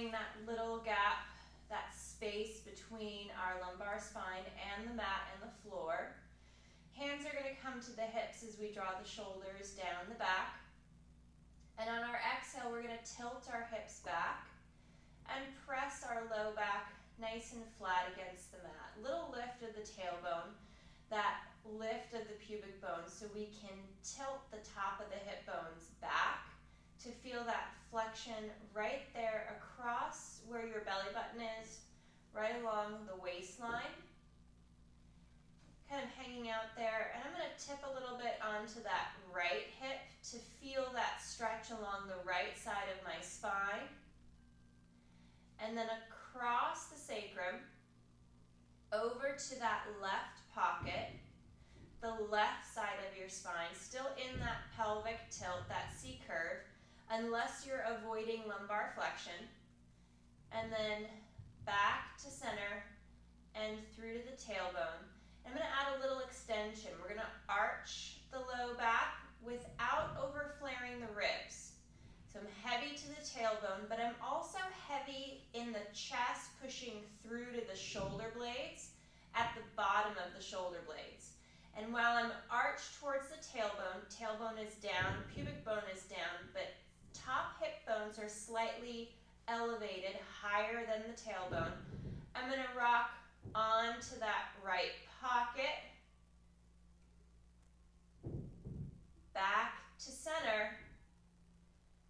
creating that little gap, that space between our lumbar spine and the mat and the floor. Hands are going to come to the hips as we draw the shoulders down the back. And on our exhale, we're going to tilt our hips back and press our low back nice and flat against the mat. Little lift of the tailbone, that lift of the pubic bone, so we can tilt the top of the hip bones back to feel that flexion right there across where your belly button is, right along the waistline, kind of hanging out there. And I'm going to tip a little bit onto that right hip to feel that stretch along the right side of my spine. And then across the sacrum, over to that left pocket, the left side of your spine, still in that pelvic tilt, that C curve, unless you're avoiding lumbar flexion. And then back to center and through to the tailbone. I'm going to add a little extension. We're going to arch the low back without over flaring the ribs. So I'm heavy to the tailbone, but I'm also heavy in the chest, pushing through to the shoulder blades at the bottom of the shoulder blades. And while I'm arched towards the tailbone is down, pubic bone is down, but top hip bones are slightly elevated higher than the tailbone. I'm going to rock onto that right pocket, back to center,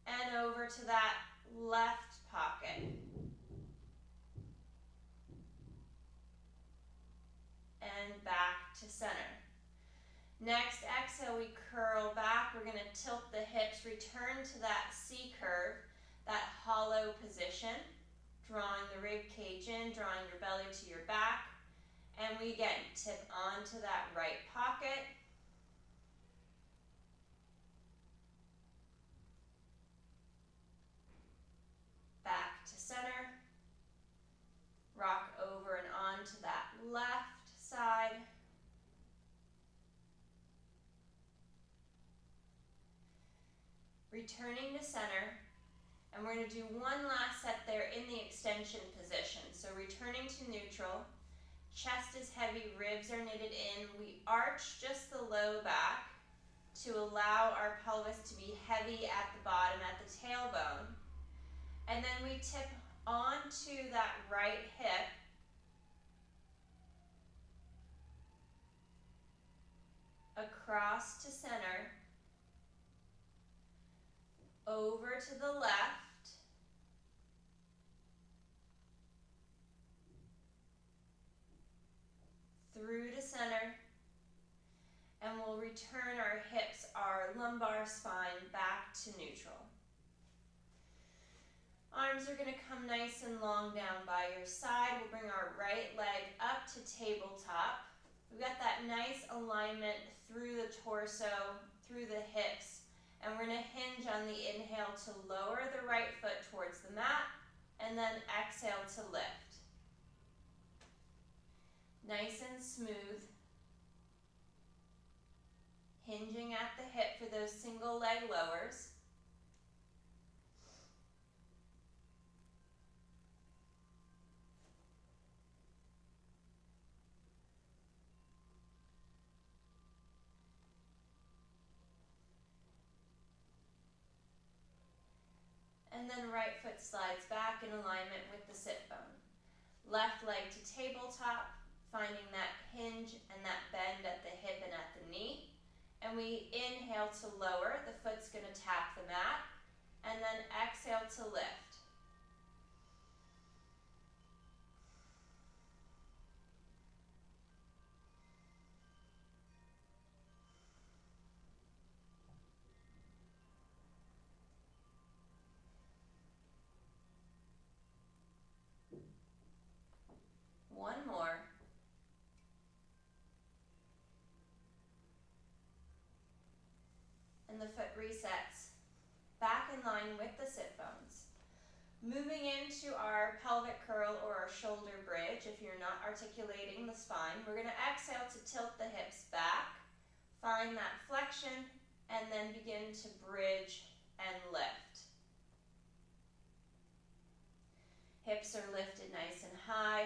and over to that left pocket. And back to center. Next exhale, we curl back. We're going to tilt the hips, return to that C curve, that hollow position, drawing the rib cage in, drawing your belly to your back. And we again tip onto that right pocket. Back to center. Rock over and onto that left side. Returning to center. And we're going to do one last set there in the extension position. So returning to neutral. Chest is heavy, ribs are knitted in. We arch just the low back to allow our pelvis to be heavy at the bottom, at the tailbone. And then we tip onto that right hip. Across to center. Over to the left. Through to center, and we'll return our hips, our lumbar spine back to neutral. Arms are going to come nice and long down by your side. We'll bring our right leg up to tabletop. We've got that nice alignment through the torso, through the hips, and we're going to hinge on the inhale to lower the right foot towards the mat, and then exhale to lift. Nice and smooth. Hinging at the hip for those single leg lowers. And then right foot slides back in alignment with the sit bone. Left leg to tabletop, finding that hinge and that bend at the hip and at the knee. And we inhale to lower, the foot's going to tap the mat, and then exhale to lift. One more. And the foot resets back in line with the sit bones. Moving into our pelvic curl or our shoulder bridge, if you're not articulating the spine, we're going to exhale to tilt the hips back, find that flexion, and then begin to bridge and lift. Hips are lifted nice and high.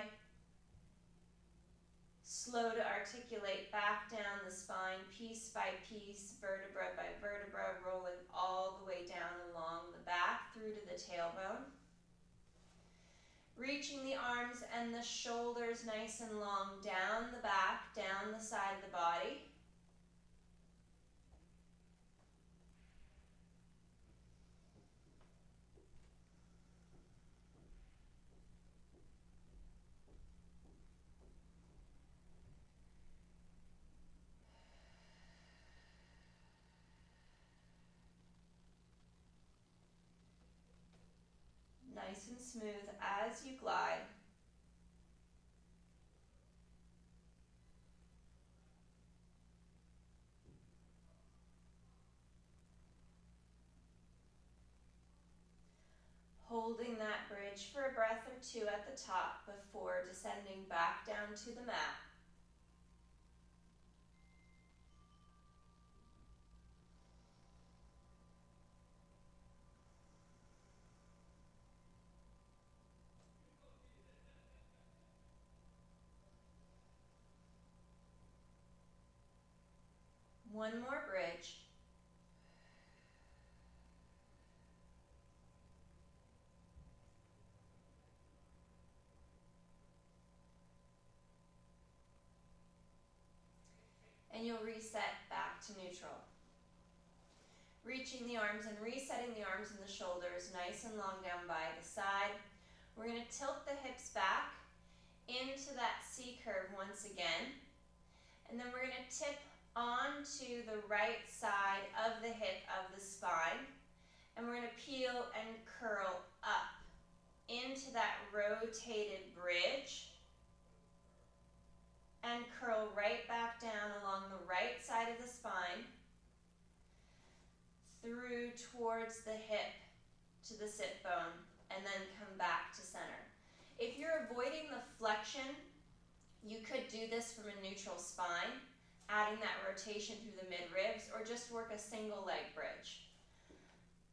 Slow to articulate back down the spine, piece by piece, vertebra by vertebra, rolling all the way down along the back through to the tailbone. Reaching the arms and the shoulders nice and long down the back, down the side of the body. Nice and smooth as you glide. Holding that bridge for a breath or two at the top before descending back down to the mat. One more bridge. And you'll reset back to neutral. Reaching the arms and resetting the arms and the shoulders nice and long down by the side. We're going to tilt the hips back into that C curve once again. And then we're going to tip onto the right side of the hip of the spine. And we're going to peel and curl up into that rotated bridge. And curl right back down along the right side of the spine. Through towards the hip to the sit bone. And then come back to center. If you're avoiding the flexion, you could do this from a neutral spine, adding that rotation through the mid-ribs, or just work a single leg bridge.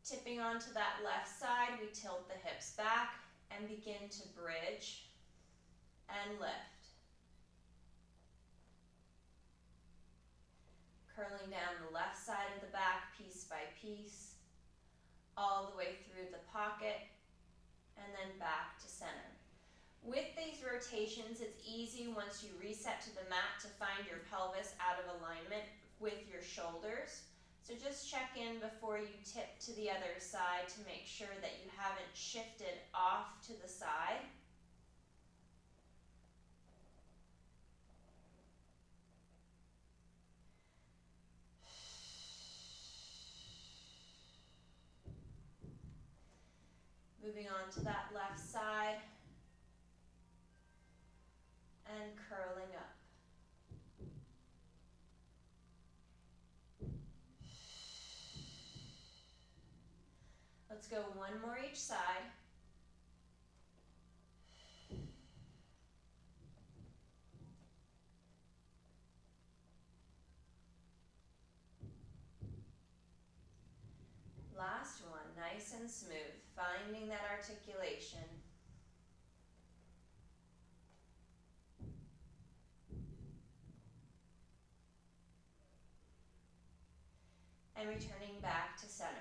Tipping onto that left side, we tilt the hips back and begin to bridge and lift. Curling down the left side of the back piece by piece, all the way through the pocket, and then back to center. With these rotations, it's easy once you reset to the mat to find your pelvis out of alignment with your shoulders. So just check in before you tip to the other side to make sure that you haven't shifted off to the side. Moving on to that left side. And curling up. Let's go one more each side. Last one, nice and smooth, finding that articulation. And returning back to center.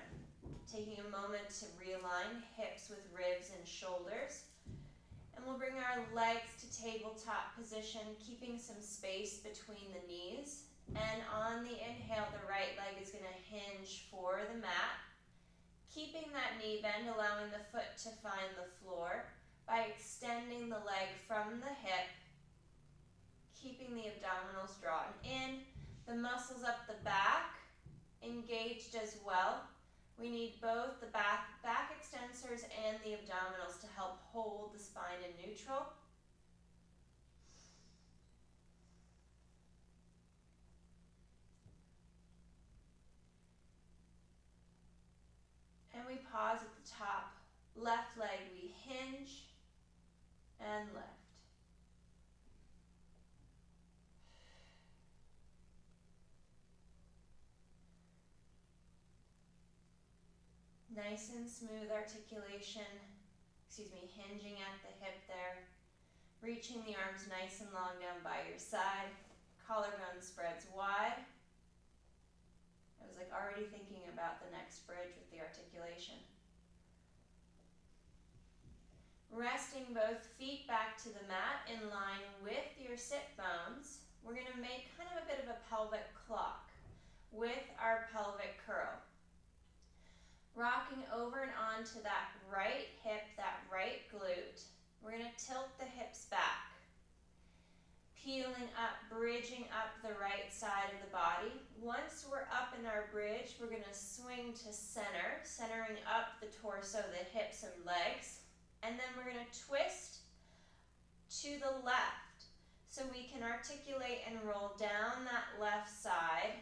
Taking a moment to realign hips with ribs and shoulders. And we'll bring our legs to tabletop position, keeping some space between the knees. And on the inhale, the right leg is going to hinge for the mat. Keeping that knee bend, allowing the foot to find the floor by extending the leg from the hip. Keeping the abdominals drawn in, the muscles up the back engaged as well. We need both the back extensors and the abdominals to help hold the spine in neutral. And we pause at the top. Left leg, we hinge and lift. Nice and smooth articulation hinging at the hip there. Reaching the arms nice and long down by your side. Collarbone spreads wide. I was like already thinking about the next bridge with the articulation. Resting both feet back to the mat in line with your sit bones. We're going to make kind of a bit of a pelvic clock with our pelvic curl. Rocking over and onto that right hip, that right glute. We're going to tilt the hips back. Peeling up, bridging up the right side of the body. Once we're up in our bridge, we're going to swing to center, centering up the torso, the hips and legs. And then we're going to twist to the left so we can articulate and roll down that left side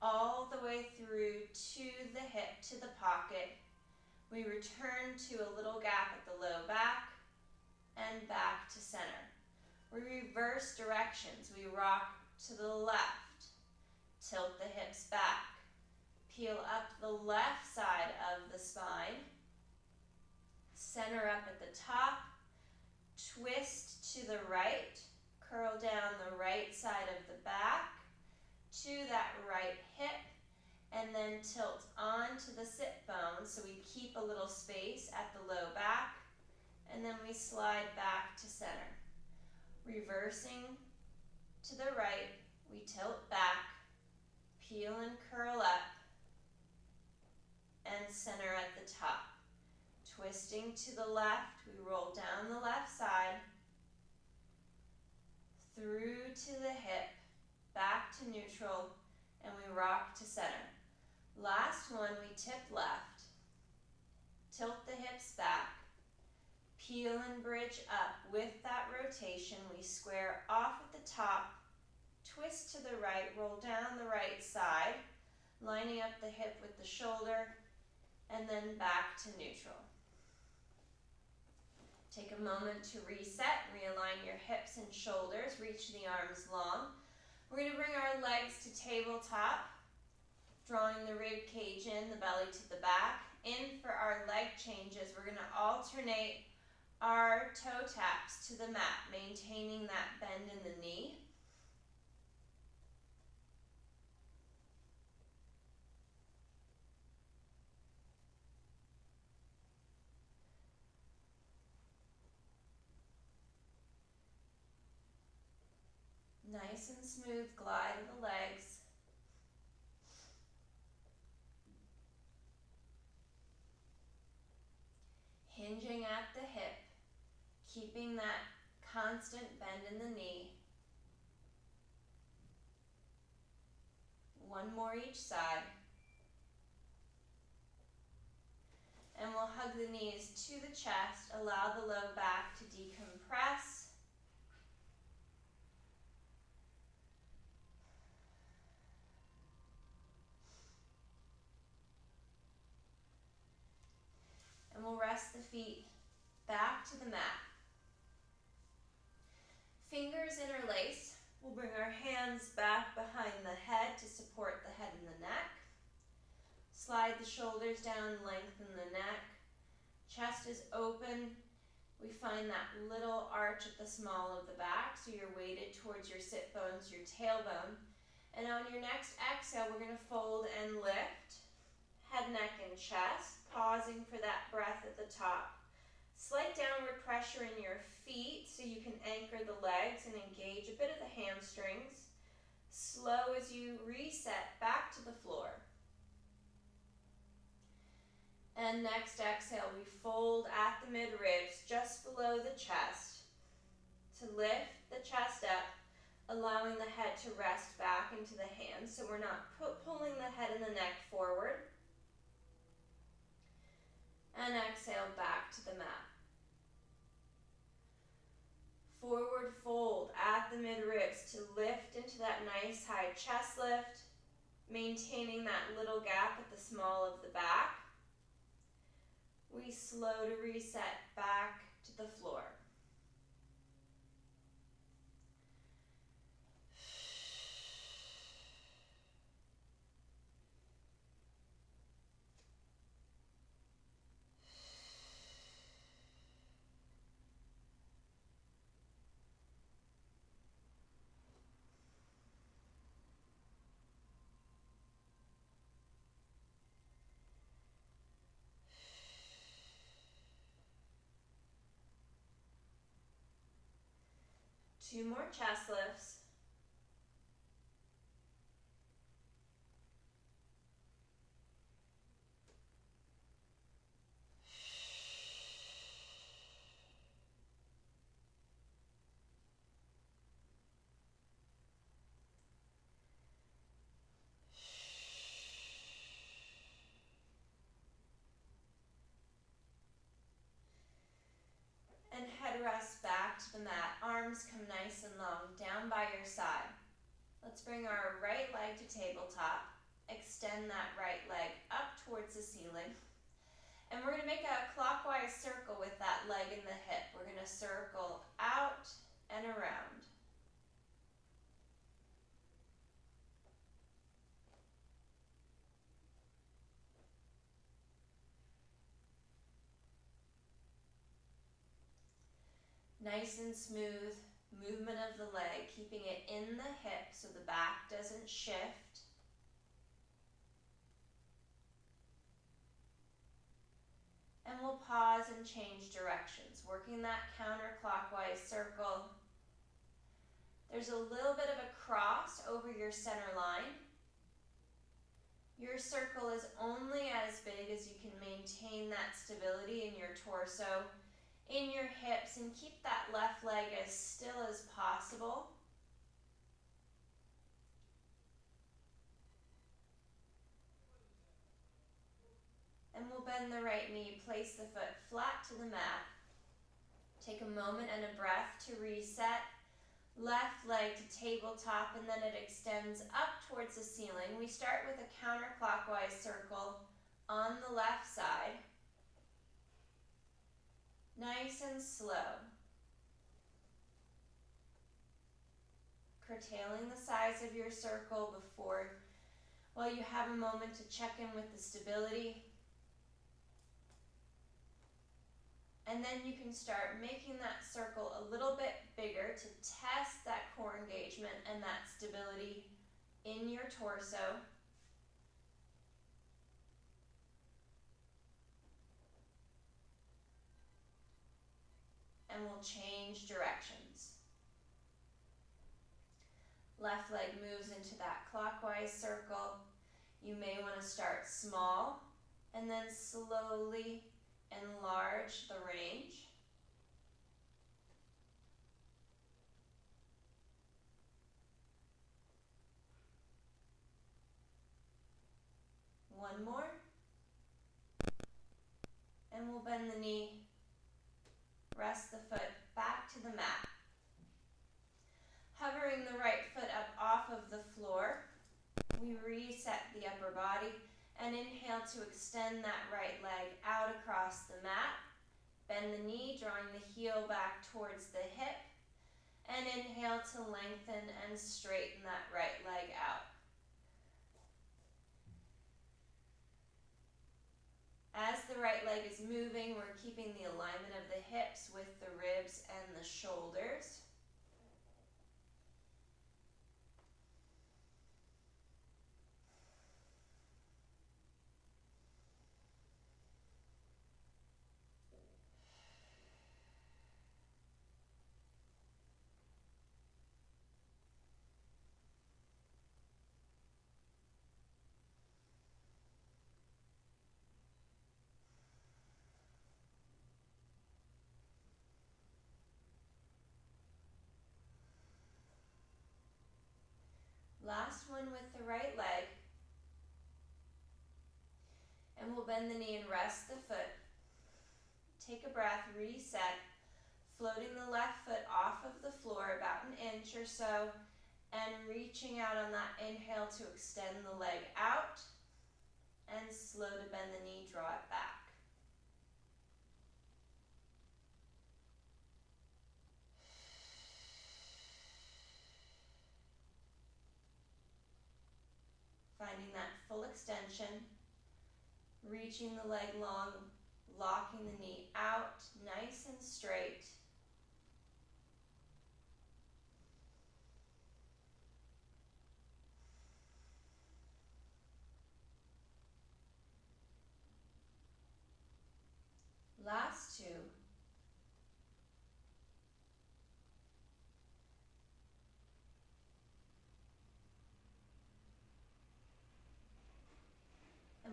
all the way through to the hip, to the pocket. We return to a little gap at the low back and back to center. We reverse directions. We rock to the left, tilt the hips back, peel up the left side of the spine, center up at the top, twist to the right, curl down the right side of the back to that right hip, and then tilt onto the sit bones so we keep a little space at the low back, and then we slide back to center. Reversing to the right, we tilt back, peel and curl up, and center at the top. Twisting to the left, we roll down the left side, through to the hip, back to neutral, and we rock to center. Last one, we tip left, tilt the hips back, peel and bridge up. With that rotation, we square off at the top, twist to the right, roll down the right side, lining up the hip with the shoulder, and then back to neutral. Take a moment to reset, realign your hips and shoulders, reach the arms long. We're going to bring our legs to tabletop, drawing the rib cage in, the belly to the back. In for our leg changes, we're going to alternate our toe taps to the mat, maintaining that bend in the knee. Nice and smooth glide of the legs. Hinging at the hip, keeping that constant bend in the knee. One more each side. And we'll hug the knees to the chest, allow the low back to decompress. And we'll rest the feet back to the mat. Fingers interlace. We'll bring our hands back behind the head to support the head and the neck. Slide the shoulders down, lengthen the neck. Chest is open. We find that little arch at the small of the back, so you're weighted towards your sit bones, your tailbone. And on your next exhale, we're going to fold and lift. Head, neck, and chest. Pausing for that breath at the top. Slight downward pressure in your feet so you can anchor the legs and engage a bit of the hamstrings. Slow as you reset back to the floor. And next exhale, we fold at the mid-ribs just below the chest to lift the chest up, allowing the head to rest back into the hands so we're not pulling the head and the neck forward. And exhale back to the mat. Forward fold at the mid-ribs to lift into that nice high chest lift, maintaining that little gap at the small of the back. We slow to reset back to the floor. 2 more chest lifts. And head rest back to the mat. Arms come nice and long down by your side. Let's bring our right leg to tabletop. Extend that right leg up towards the ceiling. And we're going to make a clockwise circle with that leg in the hip. We're going to circle out and around. Nice and smooth movement of the leg, keeping it in the hip so the back doesn't shift. And we'll pause and change directions, working that counterclockwise circle. There's a little bit of a cross over your center line. Your circle is only as big as you can maintain that stability in your torso, in your hips, and keep that left leg as still as possible. And we'll bend the right knee, place the foot flat to the mat. Take a moment and a breath to reset. Left leg to tabletop, and then it extends up towards the ceiling. We start with a counterclockwise circle on the left side. Nice and slow. Curtailing the size of your circle while you have a moment to check in with the stability. And then you can start making that circle a little bit bigger to test that core engagement and that stability in your torso. And we'll change directions. Left leg moves into that clockwise circle. You may want to start small and then slowly enlarge the range. One more. And we'll bend the knee, rest the foot back to the mat. Hovering the right foot up off of the floor, we reset the upper body and inhale to extend that right leg out across the mat. Bend the knee, drawing the heel back towards the hip, and inhale to lengthen and straighten that right leg out. As the right leg is moving, we're keeping the alignment of the hips with the ribs and the shoulders. Last one with the right leg. And we'll bend the knee and rest the foot. Take a breath, reset, floating the left foot off of the floor about an inch or so, and reaching out on that inhale to extend the leg out, and slow to bend the knee, draw it back. Finding that full extension, reaching the leg long, locking the knee out, nice and straight. Last two.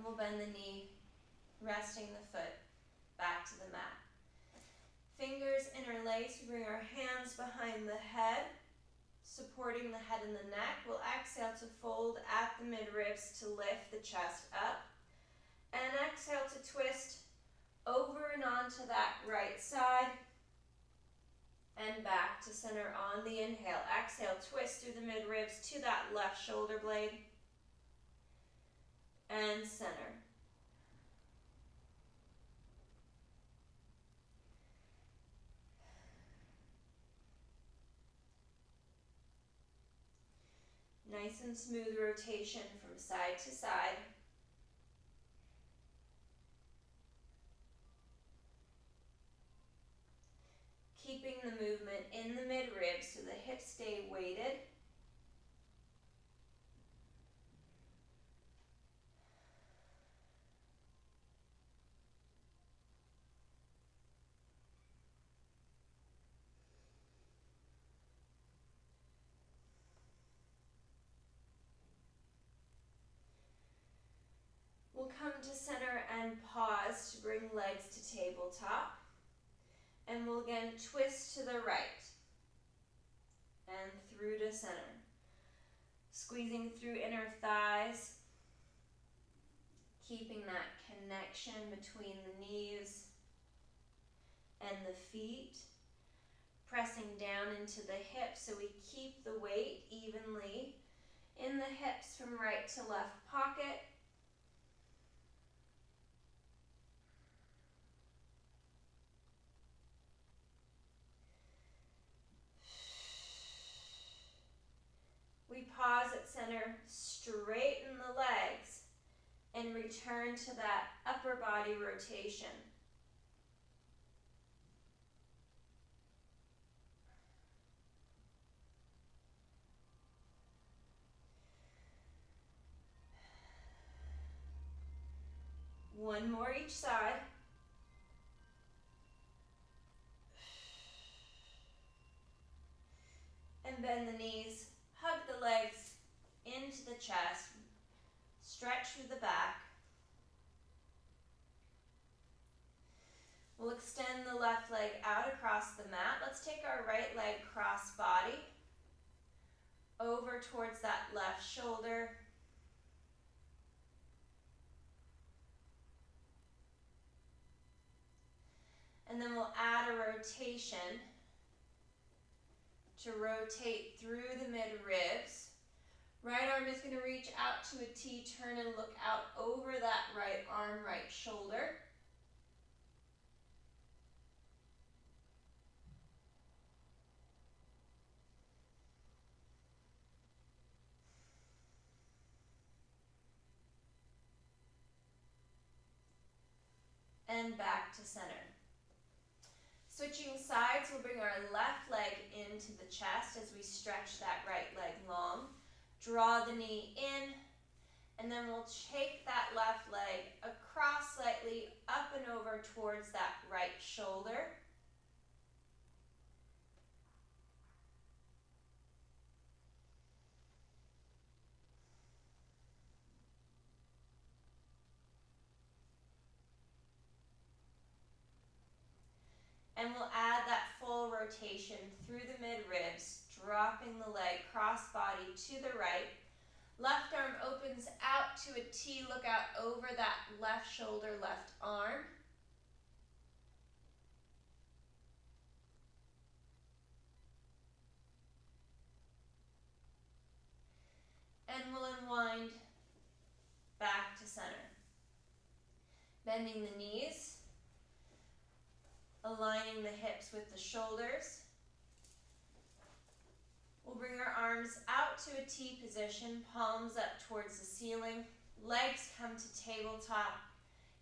we'll bend the knee, resting the foot back to the mat. Fingers interlace, we bring our hands behind the head, supporting the head and the neck. We'll exhale to fold at the midribs to lift the chest up. And exhale to twist over and onto that right side. And back to center on the inhale. Exhale, twist through the midribs to that left shoulder blade. And center. Nice and smooth rotation from side to side. Keeping the movement in the midribs so the hips stay weighted. We'll come to center and pause to bring legs to tabletop. And we'll again twist to the right and through to center. Squeezing through inner thighs, keeping that connection between the knees and the feet. Pressing down into the hips so we keep the weight evenly in the hips from right to left pocket. We pause at center, straighten the legs, and return to that upper body rotation. One more each side. And bend the knees, hug the legs into the chest, stretch through the back. We'll extend the left leg out across the mat. Let's take our right leg cross body over towards that left shoulder. And then we'll add a rotation to rotate through the mid-ribs. Right arm is going to reach out to a T, turn and look out over that right arm, right shoulder. And back to center. Switching sides, we'll bring our left leg into the chest as we stretch that right leg long. Draw the knee in, and then we'll take that left leg across slightly, up and over towards that right shoulder. And we'll add that full rotation through the mid-ribs, dropping the leg cross body to the right. Left arm opens out to a T, look out over that left shoulder, left arm. And we'll unwind back to center. Bending the knees, aligning the hips with the shoulders. We'll bring our arms out to a T position, palms up towards the ceiling, legs come to tabletop.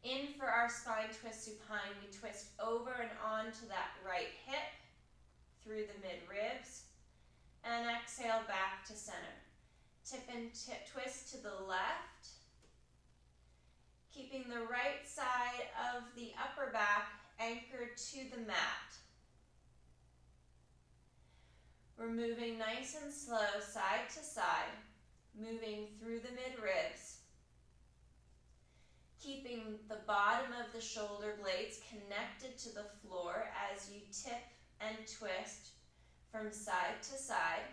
In for our spine twist supine, we twist over and onto that right hip through the mid-ribs, and exhale back to center. Tip and twist to the left, keeping the right side of the upper back anchored to the mat. We're moving nice and slow, side to side, moving through the mid-ribs. Keeping the bottom of the shoulder blades connected to the floor as you tip and twist from side to side.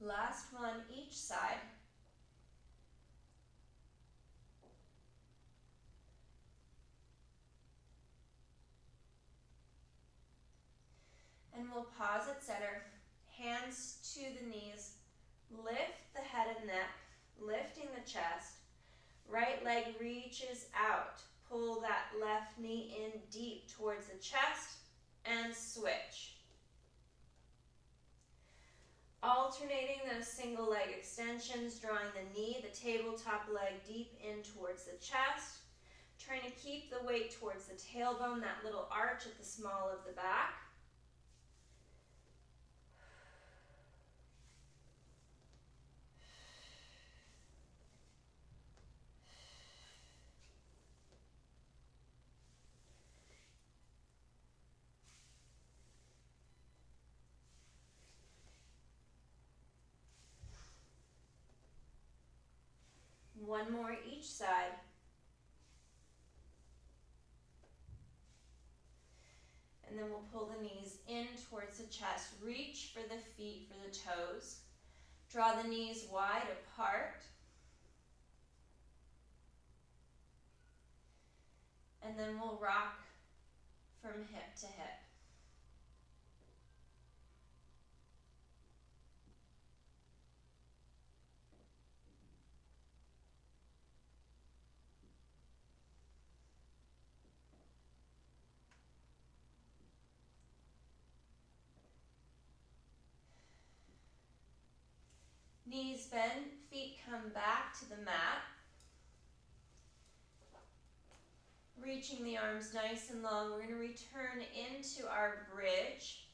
Last one each side. And we'll pause at center, hands to the knees, lift the head and neck, lifting the chest. Right leg reaches out, pull that left knee in deep towards the chest and switch. Alternating those single leg extensions, drawing the knee, the tabletop leg deep in towards the chest, trying to keep the weight towards the tailbone, that little arch at the small of the back. One more each side. And then we'll pull the knees in towards the chest. Reach for the feet, for the toes. Draw the knees wide apart. And then we'll rock from hip to hip. Knees bend, feet come back to the mat. Reaching the arms nice and long, we're going to return into our bridge.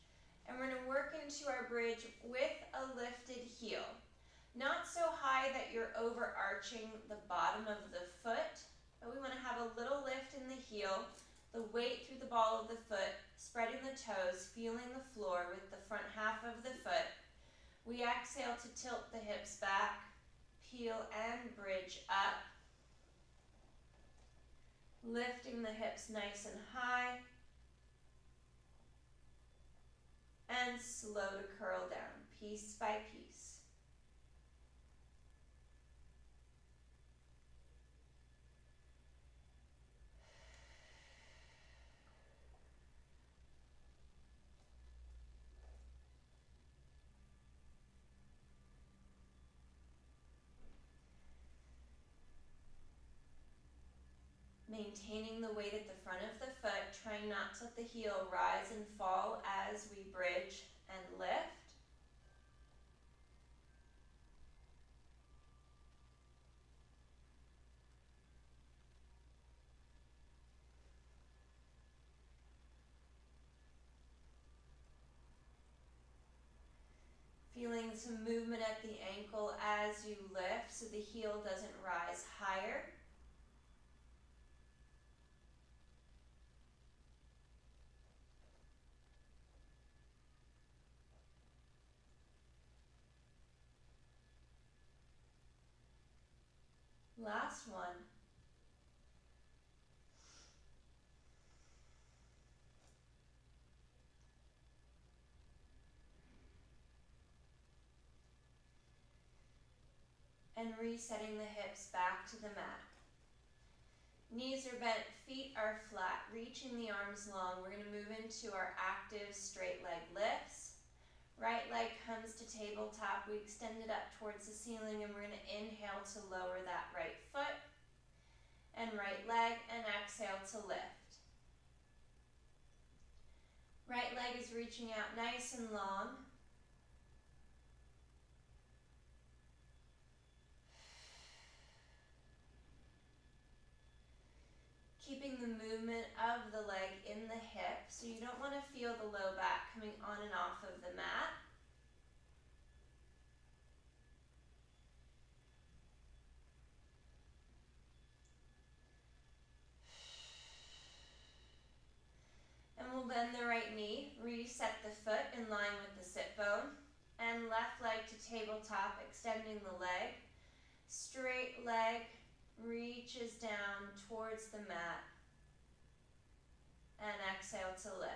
And we're going to work into our bridge with a lifted heel. Not so high that you're overarching the bottom of the foot, but we want to have a little lift in the heel, the weight through the ball of the foot, spreading the toes, feeling the floor with the front half of the foot. We exhale to tilt the hips back, peel and bridge up. Lifting the hips nice and high. And slow to curl down, piece by piece. Maintaining the weight at the front of the foot, trying not to let the heel rise and fall as we bridge and lift. Feeling some movement at the ankle as you lift so the heel doesn't rise higher. Last one. And resetting the hips back to the mat. Knees are bent, feet are flat, reaching the arms long. We're going to move into our active straight leg lifts. Right leg comes to tabletop. We extend it up towards the ceiling and we're going to inhale to lower that right foot. And right leg and exhale to lift. Right leg is reaching out nice and long. Keeping the movement of the leg in the hip, so you don't want to feel the low back coming on and off of the mat. tabletop, extending the leg. Straight leg reaches down towards the mat. And exhale to lift.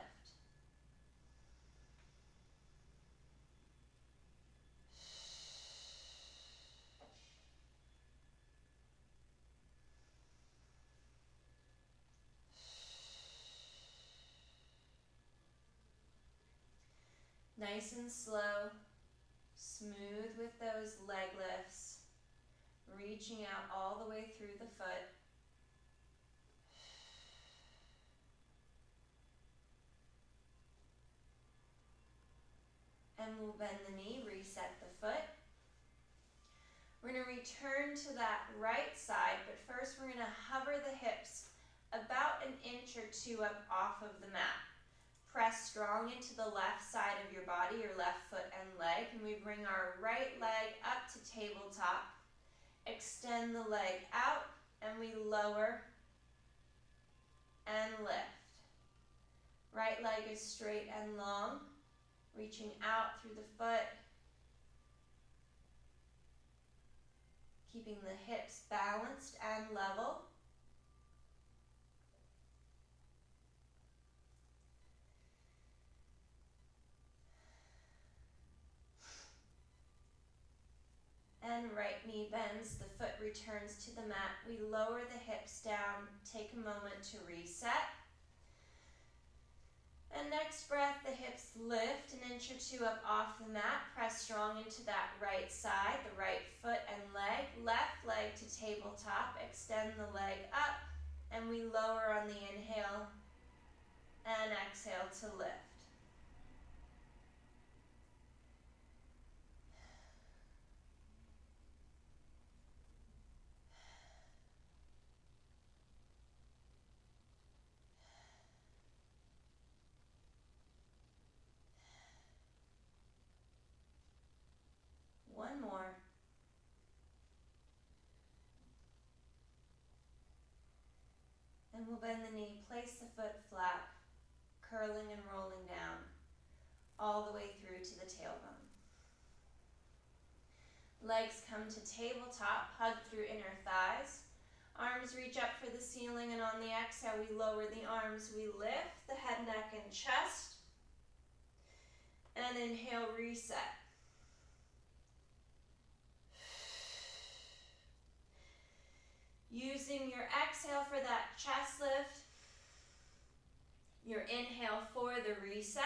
Nice and slow, smooth with those leg lifts, reaching out all the way through the foot. And we'll bend the knee, reset the foot. We're going to return to that right side, but first we're going to hover the hips about an inch or two up off of the mat. Press strong into the left side of your body, your left foot and leg, and we bring our right leg up to tabletop. Extend the leg out, and we lower and lift. Right leg is straight and long, reaching out through the foot, keeping the hips balanced and level. And right knee bends, the foot returns to the mat. We lower the hips down, take a moment to reset. And next breath, the hips lift an inch or two up off the mat. Press strong into that right side, the right foot and leg. Left leg to tabletop, extend the leg up, and we lower on the inhale and exhale to lift. One more. And we'll bend the knee, place the foot flat, curling and rolling down, all the way through to the tailbone. Legs come to tabletop, hug through inner thighs. Arms reach up for the ceiling, and on the exhale, we lower the arms. We lift the head, neck, and chest. And inhale, reset. Using your exhale for that chest lift, your inhale for the reset.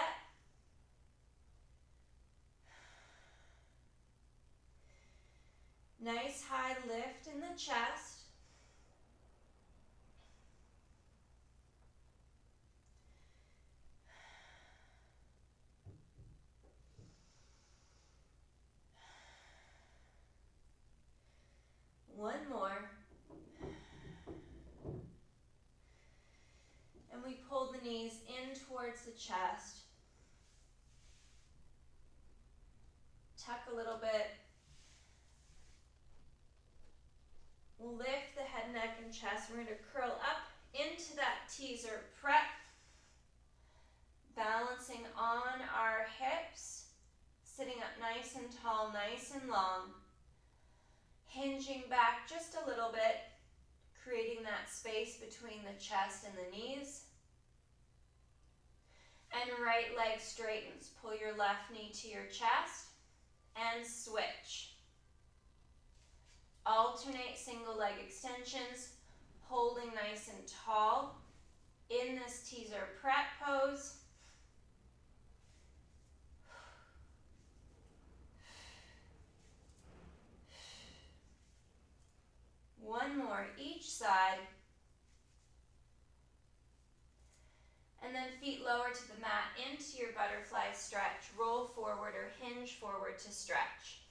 Nice high lift in the chest. One more. And we pull the knees in towards the chest. Tuck a little bit. We'll lift the head, neck, and chest. We're going to curl up into that teaser prep. Balancing on our hips. Sitting up nice and tall, nice and long. Hinging back just a little bit. Creating that space between the chest and the knees. And right leg straightens. Pull your left knee to your chest and switch. Alternate single leg extensions, holding nice and tall in this teaser prep pose. One more each side. And then feet lower to the mat into your butterfly stretch. Roll forward or hinge forward to stretch.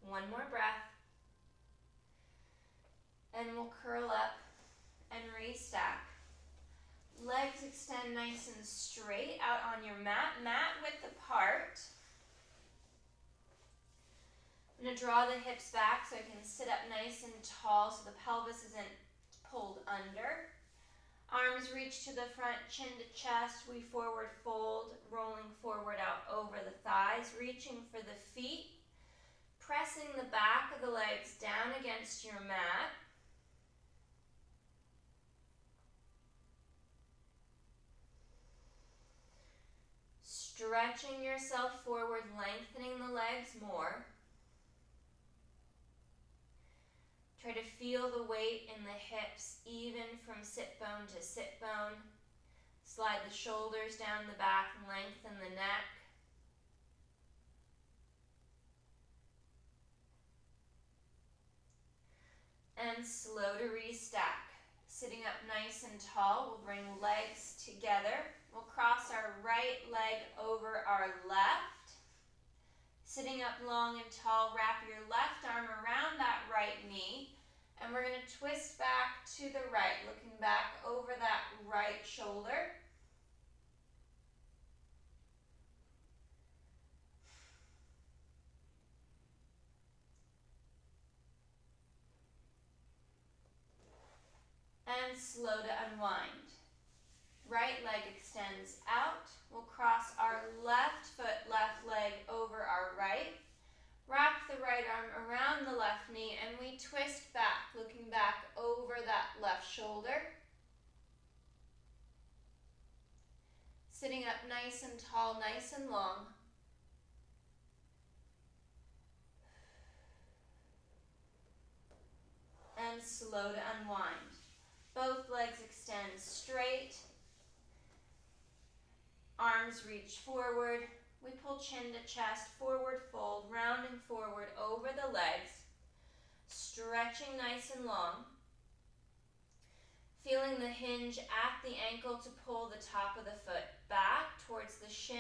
One more breath. And we'll curl up and restack. Legs extend extend nice and straight out on your mat, mat width apart. I'm going to draw the hips back so I can sit up nice and tall so the pelvis isn't pulled under. Arms reach to the front, chin to chest. We forward fold, rolling forward out over the thighs, reaching for the feet, pressing the back of the legs down against your mat. Stretching yourself forward, lengthening the legs more. Try to feel the weight in the hips, even from sit bone to sit bone. Slide the shoulders down the back, lengthen the neck. And slow to restack. Sitting up nice and tall, we'll bring legs together. We'll cross our right leg over our left. Sitting up long and tall, wrap your left arm around that right knee. And we're going to twist back to the right, looking back over that right shoulder. And slow to unwind. Right leg extends out. We'll cross our left foot, left leg over our right. Wrap the right arm around the left knee and we twist back, looking back over that left shoulder. Sitting up nice and tall, nice and long. And slow to unwind. Both legs extend straight. Arms reach forward. We pull chin to chest, forward fold, rounding forward over the legs. Stretching nice and long. Feeling the hinge at the ankle to pull the top of the foot back towards the shin.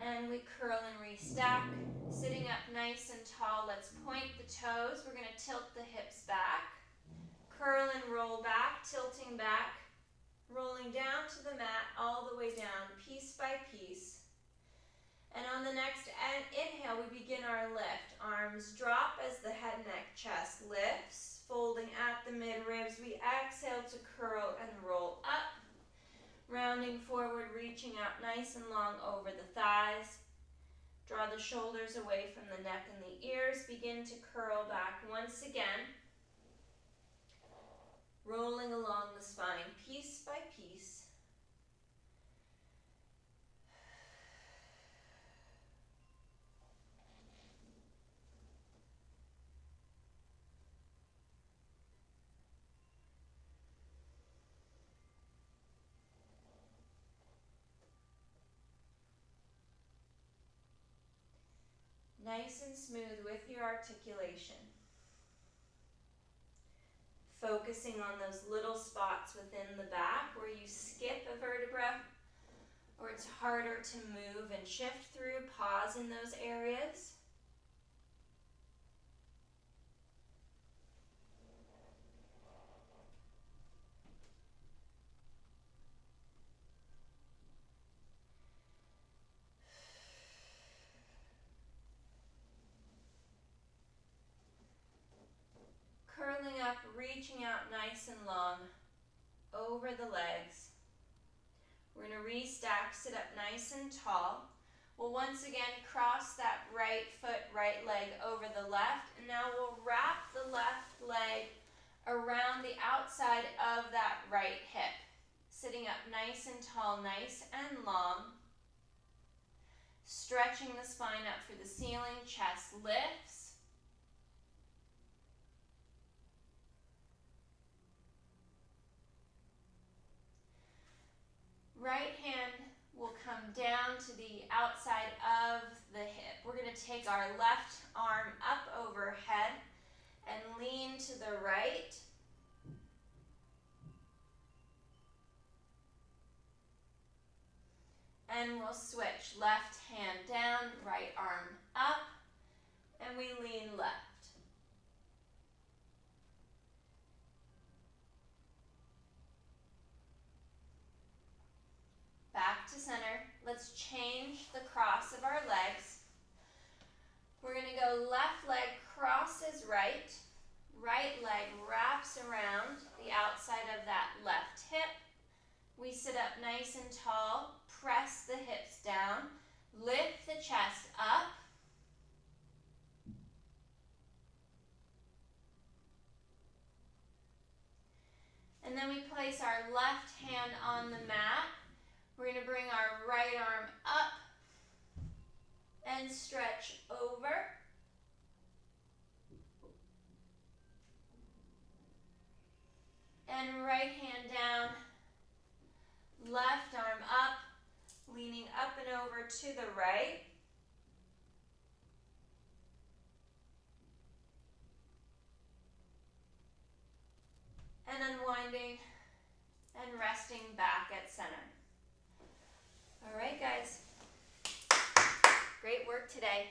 And we curl and restack. Sitting up nice and tall, let's point the toes. We're going to tilt the hips back. Curl and roll back, tilting back. Rolling down to the mat, all the way down, piece by piece. And on the next inhale, we begin our lift. Arms drop as the head, neck, chest lifts. Folding at the mid-ribs, we exhale to curl and roll up. Rounding forward, reaching out nice and long over the thighs. Draw the shoulders away from the neck and the ears. Begin to curl back once again. Rolling along the spine, piece by piece. Nice and smooth with your articulation. Focusing on those little spots within the back where you skip a vertebra or it's harder to move and shift through. Pause in those areas. Curling up, reaching out nice and long over the legs. We're going to restack, sit up nice and tall. We'll once again cross that right foot, right leg over the left. And now we'll wrap the left leg around the outside of that right hip. Sitting up nice and tall, nice and long. Stretching the spine up for the ceiling, chest lifts. Right hand will come down to the outside of the hip. We're going to take our left arm up overhead and lean to the right. And we'll switch. Left hand down, right arm up, and we lean left. Back to center. Let's change the cross of our legs. We're going to go left leg crosses right. Right leg wraps around the outside of that left hip. We sit up nice and tall. Press the hips down. Lift the chest up. And then we place our left hand on the mat. We're going to bring our right arm up and stretch over. And right hand down, left arm up, leaning up and over to the right. And unwinding and resting back at center. All right, guys. Great work today.